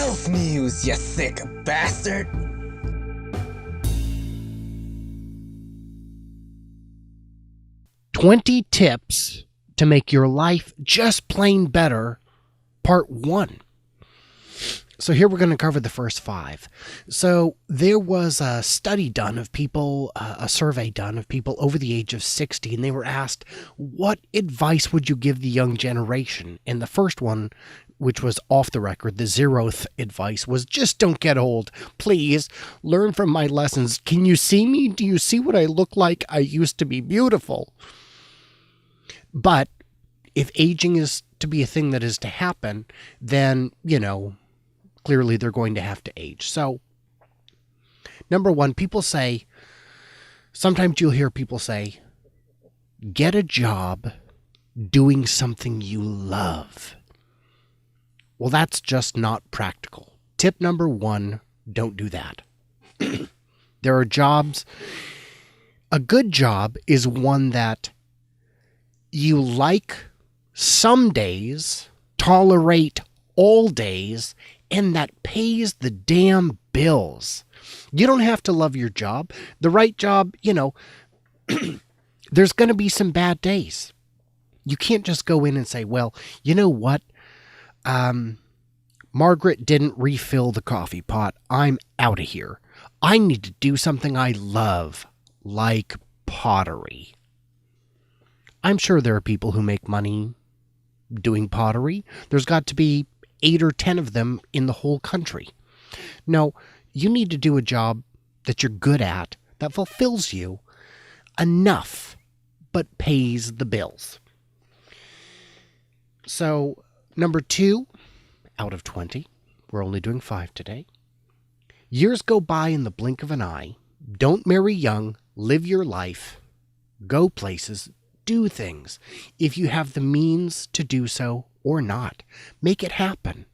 Health news, you sick bastard! "20 Tips to Make Your Life Just Plain Better," Part 1. So here we're going to cover the first 5. So there was a study done of people, a survey done of people over the age of 60, and they were asked, what advice would you give the young generation? And the first one, which was off the record, the 0th advice, was just don't get old. Please, learn from my lessons. Can you see me? Do you see what I look like? I used to be beautiful. But if aging is to be a thing that is to happen, then, clearly they're going to have to age. So, number 1, sometimes you'll hear people say, get a job doing something you love. Well, that's just not practical. Tip number 1, don't do that. There are jobs. A good job is one that you like some days, tolerate all days, and that pays the damn bills. You don't have to love your job. The right job, there's going to be some bad days. You can't just go in and say, well, you know what? Margaret didn't refill the coffee pot. I'm out of here. I need to do something I love, like pottery. I'm sure there are people who make money doing pottery. There's got to be 8 or 10 of them in the whole country. No, you need to do a job that you're good at, that fulfills you enough, but pays the bills. So, number 2, out of 20, we're only doing 5 today. Years go by in the blink of an eye. Don't marry young, live your life, go places, do things. If you have the means to do so or not, make it happen.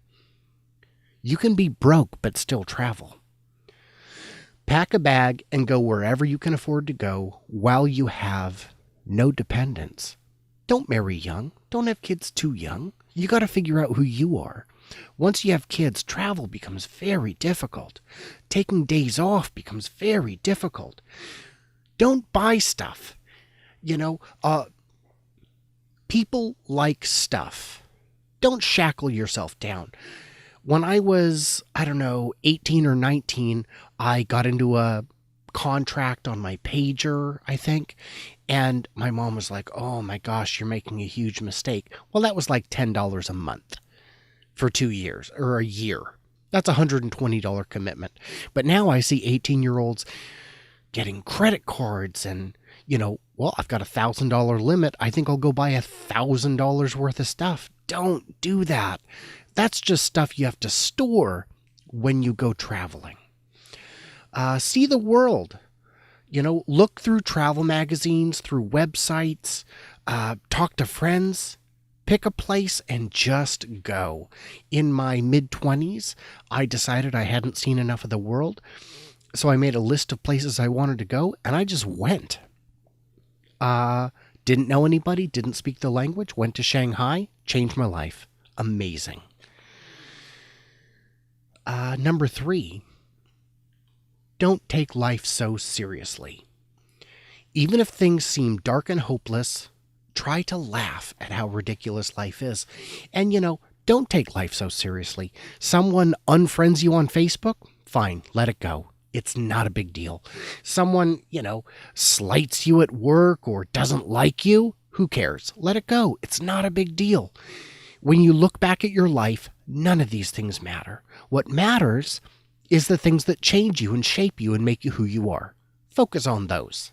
You can be broke but still travel. Pack a bag and go wherever you can afford to go while you have no dependents. Don't marry young. Don't have kids too young. You got to figure out who you are. Once you have kids, travel becomes very difficult. Taking days off becomes very difficult. Don't buy stuff. People like stuff. Don't shackle yourself down. When I was, 18 or 19, I got into a contract on my pager, I think. And my mom was like, oh my gosh, you're making a huge mistake. Well, that was like $10 a month for 2 years or a year. That's a $120 commitment. But now I see 18-year-olds getting credit cards and, well, I've got a $1,000 limit. I think I'll go buy $1,000 worth of stuff. Don't do that. That's just stuff you have to store when you go traveling. See the world. Look through travel magazines, through websites, talk to friends, pick a place and just go. In my mid-20s, I decided I hadn't seen enough of the world, so I made a list of places I wanted to go, and I just went. Didn't know anybody, didn't speak the language, went to Shanghai, changed my life. Amazing. Number 3, don't take life so seriously. Even if things seem dark and hopeless, try to laugh at how ridiculous life is. And, don't take life so seriously. Someone unfriends you on Facebook? Fine, let it go. It's not a big deal. Someone, slights you at work or doesn't like you? Who cares? Let it go. It's not a big deal. When you look back at your life, none of these things matter. What matters is the things that change you and shape you and make you who you are. Focus on those.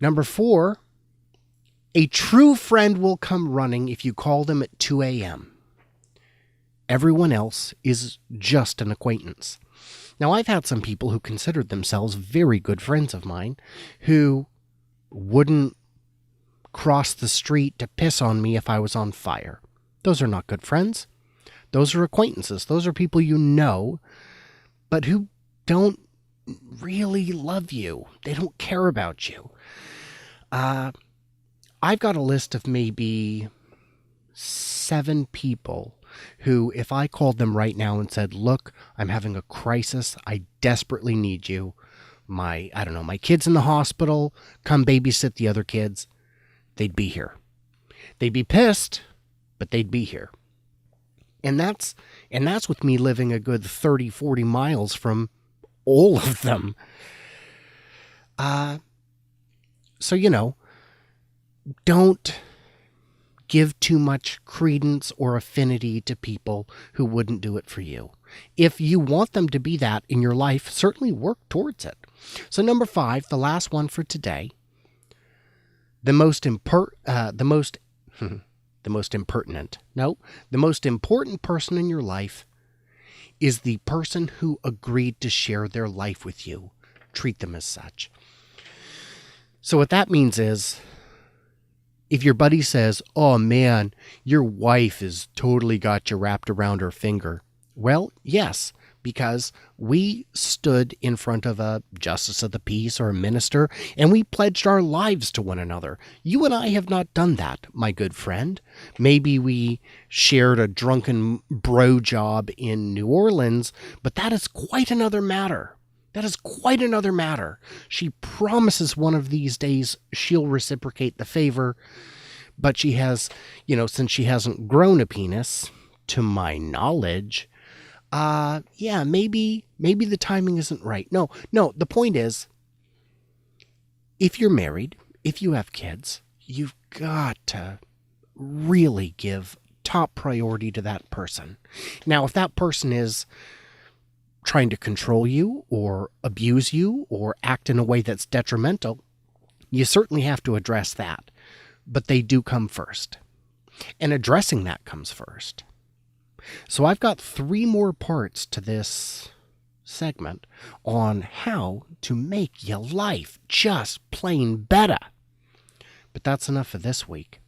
Number 4, a true friend will come running if you call them at 2 a.m. Everyone else is just an acquaintance. Now, I've had some people who considered themselves very good friends of mine who wouldn't cross the street to piss on me if I was on fire. Those are not good friends. Those are acquaintances. Those are people you know, but who don't really love you. They don't care about you. I've got a list of maybe 7 people who, if I called them right now and said, look, I'm having a crisis, I desperately need you. My kid's in the hospital, come babysit the other kids, they'd be here. They'd be pissed, but they'd be here. And that's with me living a good 30, 40 miles from all of them. So, don't give too much credence or affinity to people who wouldn't do it for you. If you want them to be that in your life, certainly work towards it. So number 5, the last one for today, the most important person in your life is the person who agreed to share their life with you. Treat them as such. So what that means is, if your buddy says, oh man, your wife has totally got you wrapped around her finger. Well, yes, because we stood in front of a justice of the peace or a minister and we pledged our lives to one another. You and I have not done that, my good friend. Maybe we shared a drunken bro job in New Orleans, but that is quite another matter. That is quite another matter. She promises one of these days she'll reciprocate the favor, but she has, since she hasn't grown a penis, to my knowledge, maybe the timing isn't right. No, the point is, if you're married, if you have kids, you've got to really give top priority to that person. Now, if that person is trying to control you or abuse you or act in a way that's detrimental, you certainly have to address that. But they do come first. And addressing that comes first. So I've got 3 more parts to this segment on how to make your life just plain better. But that's enough for this week.